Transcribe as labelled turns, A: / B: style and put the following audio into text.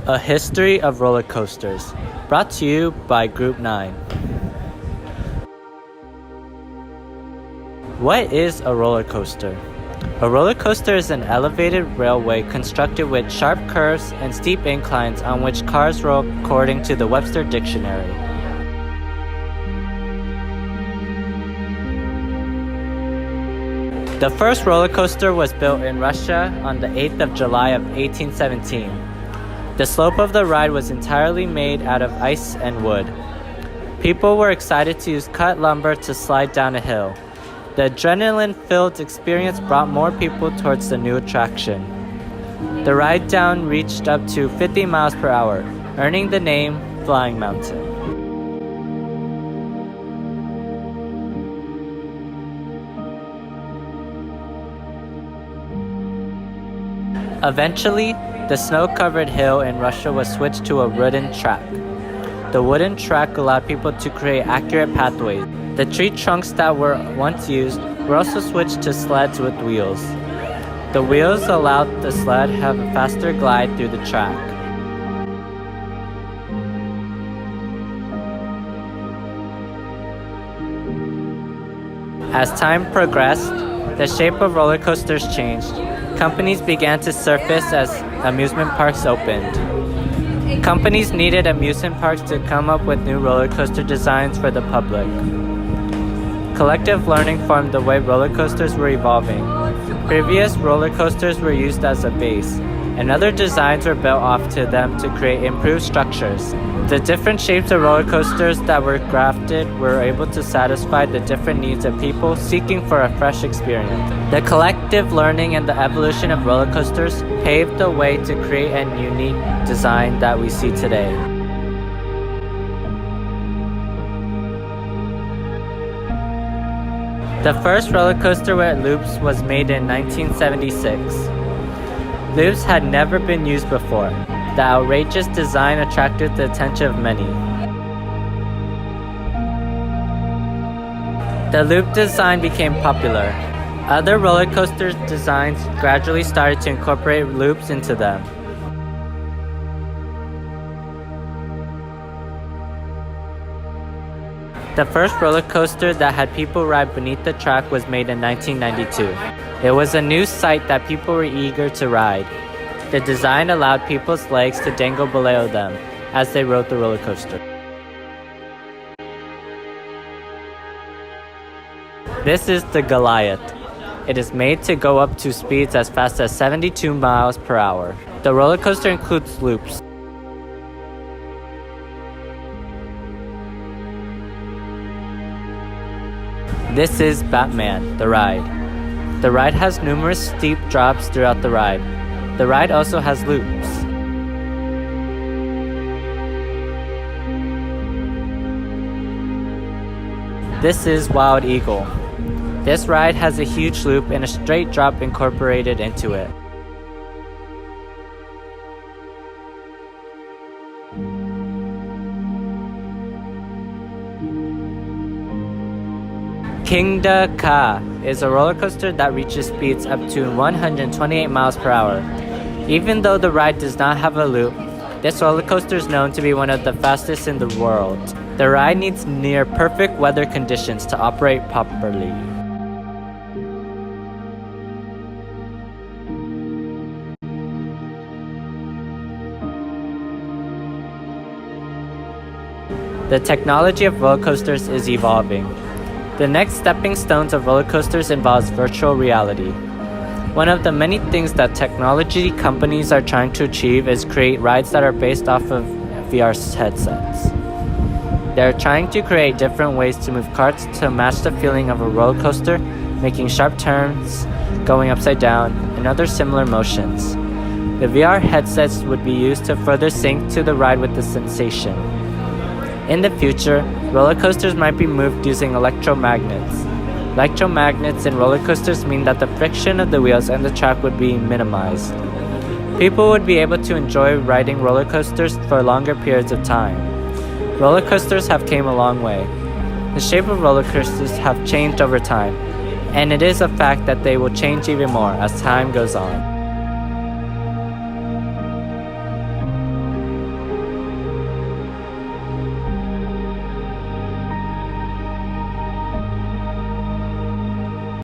A: A History of Roller Coasters, brought to you by Group 9. What is a roller coaster? A roller coaster is an elevated railway constructed with sharp curves and steep inclines on which cars roll according to the Webster Dictionary. The first roller coaster was built in Russia on the 8th of July of 1817. The slope of the ride was entirely made out of ice and wood. People were excited to use cut lumber to slide down a hill. The adrenaline-filled experience brought more people towards the new attraction. The ride down reached up to 50 miles per hour, earning the name Flying Mountain. Eventually, the snow-covered hill in Russia was switched to a wooden track. The wooden track allowed people to create accurate pathways. The tree trunks that were once used were also switched to sleds with wheels. The wheels allowed the sled have a faster glide through the track. As time progressed, the shape of roller coasters changed. Companies began to surface as amusement parks opened. Companies needed amusement parks to come up with new roller coaster designs for the public. Collective learning formed the way roller coasters were evolving. Previous roller coasters were used as a base, and other designs were built off to them to create improved structures. The different shapes of roller coasters that were crafted were able to satisfy the different needs of people seeking for a fresh experience. The collective learning and the evolution of roller coasters paved the way to create a unique design that we see today. The first roller coaster with loops was made in 1976. Loops had never been used before. The outrageous design attracted the attention of many. The loop design became popular. Other roller coaster designs gradually started to incorporate loops into them. The first roller coaster that had people ride beneath the track was made in 1992. It was a new sight that people were eager to ride. The design allowed people's legs to dangle below them as they rode the roller coaster. This is the Goliath. It is made to go up to speeds as fast as 72 miles per hour. The roller coaster includes loops. This is Batman, the ride. The ride has numerous steep drops throughout the ride. The ride also has loops. This is Wild Eagle. This ride has a huge loop and a straight drop incorporated into it. Kingda Ka is a roller coaster that reaches speeds up to 128 miles per hour. Even though the ride does not have a loop, this roller coaster is known to be one of the fastest in the world. The ride needs near perfect weather conditions to operate properly. The technology of roller coasters is evolving. The next stepping stones of roller coasters involves virtual reality. One of the many things that technology companies are trying to achieve is create rides that are based off of VR headsets. They're trying to create different ways to move carts to match the feeling of a roller coaster, making sharp turns, going upside down, and other similar motions. The VR headsets would be used to further sync to the ride with the sensation. In the future, roller coasters might be moved using electromagnets. Electromagnets in roller coasters mean that the friction of the wheels and the track would be minimized. People would be able to enjoy riding roller coasters for longer periods of time. Roller coasters have come a long way. The shape of roller coasters have changed over time, and it is a fact that they will change even more as time goes on.